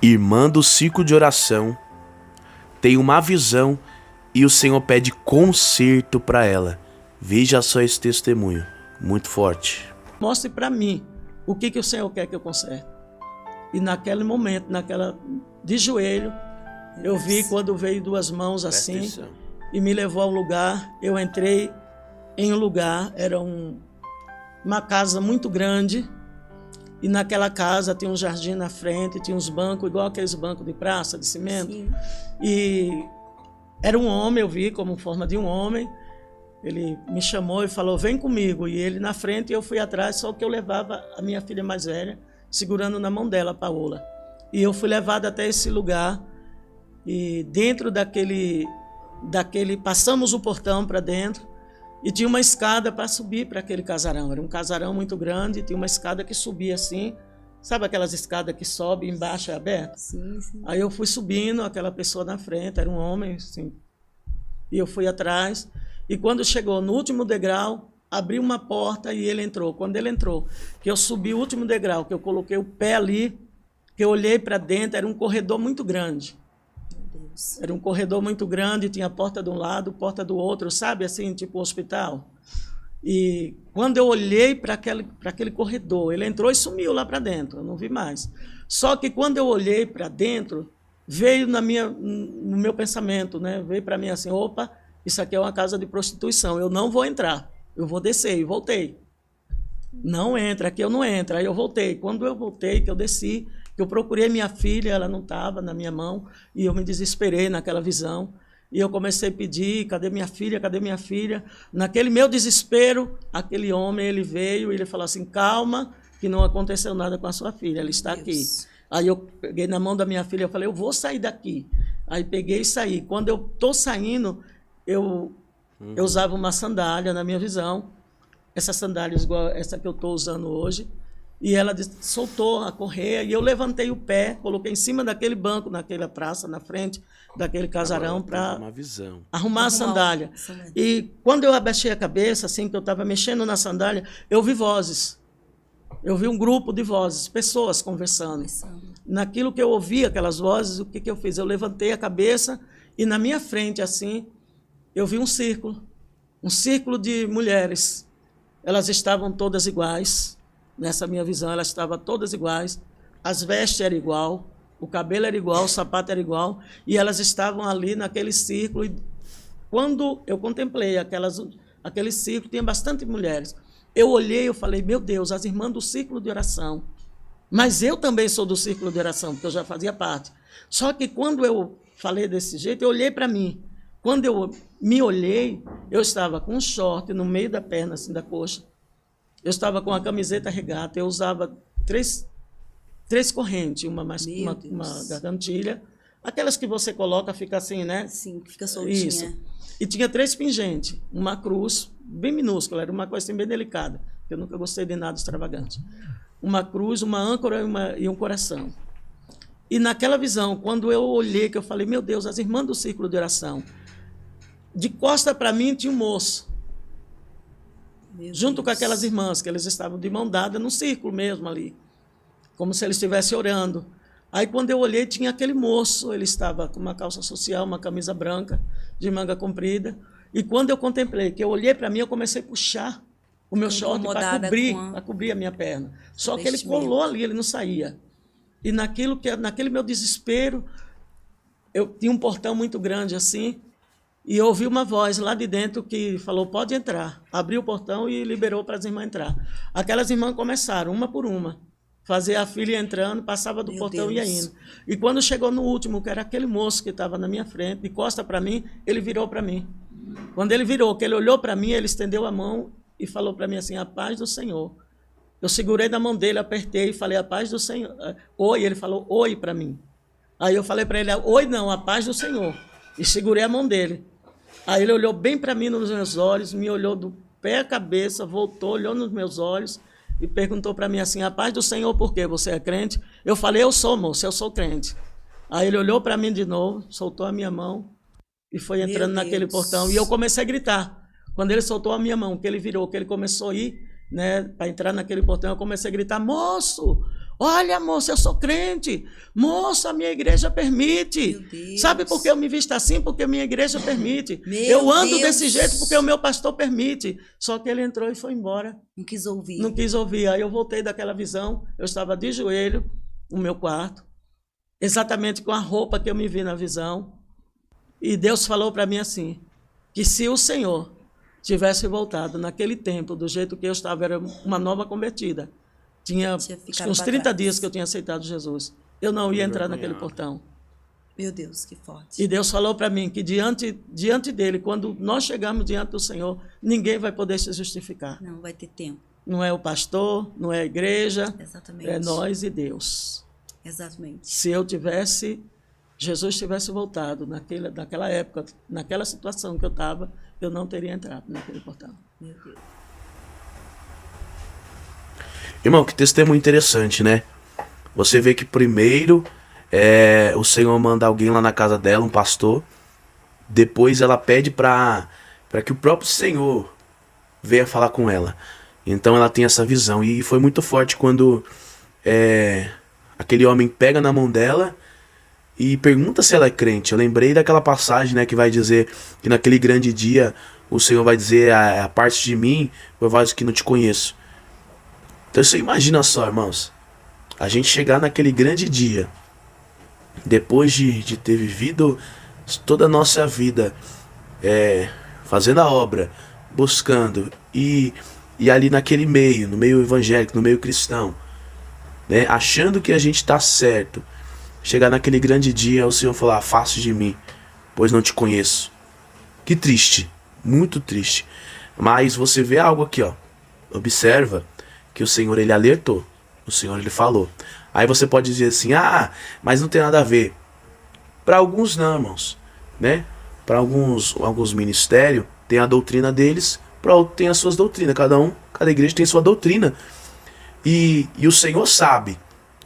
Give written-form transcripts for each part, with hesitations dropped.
Irmã do ciclo de oração tem uma visão e o Senhor pede conserto para ela. Veja só esse testemunho, muito forte. Mostre para mim o que o Senhor quer que eu conserte. E naquele momento, de joelho, eu vi quando veio duas mãos assim e me levou a um lugar. Eu entrei em um lugar, era uma casa muito grande. E naquela casa tinha um jardim na frente, tinha uns bancos, igual aqueles bancos de praça, de cimento. Sim. E era um homem, eu vi como forma de um homem. Ele me chamou e falou, vem comigo. E ele na frente e eu fui atrás, só que eu levava a minha filha mais velha, segurando na mão dela, a Paola. E eu fui levado até esse lugar. E dentro daquele passamos o portão para dentro. E tinha uma escada para subir para aquele casarão. Era um casarão muito grande, tinha uma escada que subia assim. Sabe aquelas escadas que sobem embaixo é aberto? Sim, sim. Aí eu fui subindo, aquela pessoa na frente, era um homem, assim. E eu fui atrás. E quando chegou no último degrau, abriu uma porta e ele entrou. Quando ele entrou, que eu subi o último degrau, que eu coloquei o pé ali, que eu olhei para dentro, era um corredor muito grande. Era um corredor muito grande, tinha porta de um lado, porta do outro, sabe, assim, tipo hospital. E quando eu olhei para aquele corredor, ele entrou e sumiu lá para dentro, eu não vi mais. Só que quando eu olhei para dentro, veio no meu pensamento, né? Veio para mim assim, opa, isso aqui é uma casa de prostituição, eu não vou entrar, eu vou descer, e voltei. Não entra, aqui eu não entro, aí eu voltei. Quando eu voltei, que eu desci, eu procurei minha filha, ela não estava na minha mão, e eu me desesperei naquela visão. E eu comecei a pedir, cadê minha filha, cadê minha filha? Naquele meu desespero, aquele homem, ele veio e ele falou assim, calma, que não aconteceu nada com a sua filha, ela está aqui. Aí eu peguei na mão da minha filha, eu falei, eu vou sair daqui. Aí peguei e saí. Quando eu estou saindo, eu usava uma sandália na minha visão, essas sandálias igual essa que eu estou usando hoje, e ela soltou a correia, e eu levantei o pé, coloquei em cima daquele banco, naquela praça, na frente daquele casarão, para arrumar a sandália. E quando eu abaixei a cabeça, assim, que eu estava mexendo na sandália, eu vi vozes. Eu vi um grupo de vozes, pessoas conversando. Naquilo que eu ouvi, aquelas vozes, o que eu fiz? Eu levantei a cabeça e na minha frente, assim, eu vi um círculo de mulheres. Elas estavam todas iguais. Nessa minha visão, elas estavam todas iguais, as vestes eram igual, o cabelo era igual, o sapato era igual, e elas estavam ali naquele círculo. E quando eu contemplei aquele círculo, tinha bastante mulheres. Eu olhei e falei, meu Deus, as irmãs do círculo de oração. Mas eu também sou do círculo de oração, porque eu já fazia parte. Só que quando eu falei desse jeito, eu olhei para mim. Quando eu me olhei, eu estava com um short no meio da perna, assim, da coxa. Eu estava com a camiseta regata, eu usava três correntes, uma gargantilha, aquelas que você coloca, fica assim, né? Sim, fica soltinha. Isso. E tinha 3 pingentes, uma cruz, bem minúscula, era uma coisa assim, bem delicada, eu nunca gostei de nada extravagante. Uma cruz, uma âncora e um coração. E naquela visão, quando eu olhei, que eu falei, meu Deus, as irmãs do círculo de oração, de costa para mim tinha um moço, junto com aquelas irmãs, que eles estavam de mão dada no círculo mesmo ali, como se eles estivessem orando. Aí, quando eu olhei, tinha aquele moço, ele estava com uma calça social, uma camisa branca, de manga comprida, e quando eu contemplei, que eu olhei para mim, eu comecei a puxar o meu short para cobrir a minha perna. Só que ele colou ali, ele não saía. E naquele meu desespero, eu tinha um portão muito grande assim, e eu ouvi uma voz lá de dentro que falou, pode entrar. Abriu o portão e liberou para as irmãs entrar. Aquelas irmãs começaram, uma por uma, fazer a filha entrando, passava do portão e ia indo. E quando chegou no último, que era aquele moço que estava na minha frente, de costa para mim, ele virou para mim. Quando ele virou, que ele olhou para mim, ele estendeu a mão e falou para mim assim, a paz do Senhor. Eu segurei na mão dele, apertei e falei, a paz do Senhor. Oi, ele falou, oi para mim. Aí eu falei para ele, oi não, a paz do Senhor. E segurei a mão dele. Aí ele olhou bem para mim nos meus olhos, me olhou do pé à cabeça, voltou, olhou nos meus olhos e perguntou para mim assim, a paz do Senhor, por quê? Você é crente? Eu falei, eu sou, moço, eu sou crente. Aí ele olhou para mim de novo, soltou a minha mão e foi entrando naquele portão. E eu comecei a gritar. Quando ele soltou a minha mão, que ele virou, que ele começou a ir, né, para entrar naquele portão, eu comecei a gritar, moço, Olha, moça, eu sou crente. Moça, a minha igreja permite. Meu Deus. Sabe por que eu me visto assim? Porque a minha igreja permite. Meu eu ando Deus. desse jeito porque o meu pastor permite. Só que ele entrou e foi embora. Não quis ouvir. Não quis ouvir. Aí eu voltei daquela visão. Eu estava de joelho no meu quarto, exatamente com a roupa que eu me vi na visão. E Deus falou para mim assim, que se o Senhor tivesse voltado naquele tempo, do jeito que eu estava, era uma nova convertida. Tinha uns 30 dias que eu tinha aceitado Jesus. Eu não ia entrar naquele portão. Meu Deus, que forte. E Deus falou para mim que diante dele, quando nós chegarmos diante do Senhor, ninguém vai poder se justificar. Não vai ter tempo. Não é o pastor, não é a igreja, Exatamente. é nós e Deus. Exatamente. Se Jesus tivesse voltado naquela época, naquela situação que eu estava, eu não teria entrado naquele portão. Meu Deus. Irmão, que testemunho interessante, né? Você vê que primeiro o Senhor manda alguém lá na casa dela, um pastor. Depois ela pede para que o próprio Senhor venha falar com ela. Então ela tem essa visão. E foi muito forte quando aquele homem pega na mão dela e pergunta se ela é crente. Eu lembrei daquela passagem, né, que vai dizer que naquele grande dia o Senhor vai dizer a parte de mim, por vós que não te conheço. Então você imagina só, irmãos, a gente chegar naquele grande dia, depois de ter vivido toda a nossa vida fazendo a obra, buscando, e ali naquele meio, no meio evangélico, no meio cristão, né, achando que a gente está certo, chegar naquele grande dia, o Senhor falar, afaste de mim, pois não te conheço. Que triste, muito triste. Mas você vê algo aqui, ó, observa que o Senhor, ele alertou, o Senhor, ele falou. Aí você pode dizer assim, mas não tem nada a ver. Para alguns não, irmãos, né? Para alguns ministérios tem a doutrina deles, para outros tem as suas doutrinas. Cada igreja tem sua doutrina. E o Senhor sabe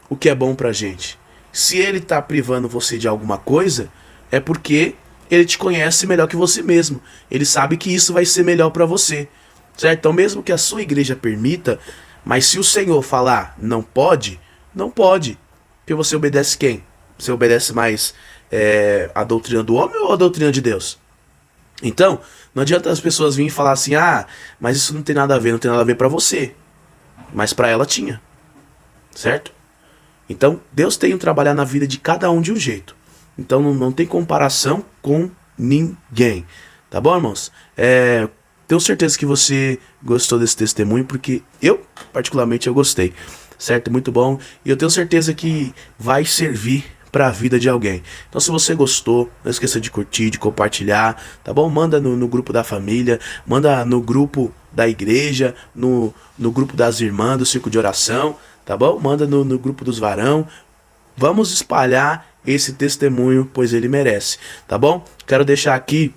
o que é bom pra gente. Se ele tá privando você de alguma coisa, é porque ele te conhece melhor que você mesmo. Ele sabe que isso vai ser melhor para você, certo? Então mesmo que a sua igreja permita, mas se o Senhor falar não pode, não pode. Porque você obedece quem? Você obedece mais a doutrina do homem ou a doutrina de Deus? Então, não adianta as pessoas virem falar assim, mas isso não tem nada a ver, não tem nada a ver para você. Mas para ela tinha, certo? Então, Deus tem que trabalhar na vida de cada um de um jeito. Então, não tem comparação com ninguém. Tá bom, irmãos? Tenho certeza que você gostou desse testemunho, porque eu, particularmente, eu gostei. Certo? Muito bom. E eu tenho certeza que vai servir para a vida de alguém. Então, se você gostou, não esqueça de curtir, de compartilhar, tá bom? Manda no grupo da família, manda no grupo da igreja, no grupo das irmãs do Círculo de Oração, tá bom? Manda no grupo dos varão. Vamos espalhar esse testemunho, pois ele merece, tá bom? Quero deixar aqui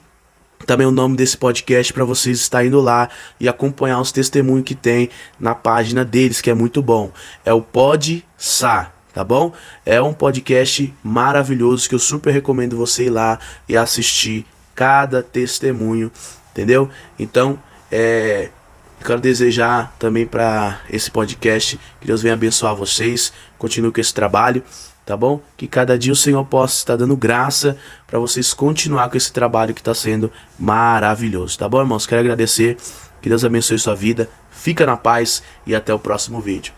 também o nome desse podcast para vocês estarem indo lá e acompanhar os testemunhos que tem na página deles, que é muito bom. É o Pod Sa, tá bom? É um podcast maravilhoso que eu super recomendo você ir lá e assistir cada testemunho, entendeu? Então, quero desejar também para esse podcast que Deus venha abençoar vocês, continue com esse trabalho, tá bom? Que cada dia o Senhor possa estar dando graça para vocês continuar com esse trabalho que está sendo maravilhoso, tá bom, irmãos? Quero agradecer, que Deus abençoe sua vida, fica na paz e até o próximo vídeo.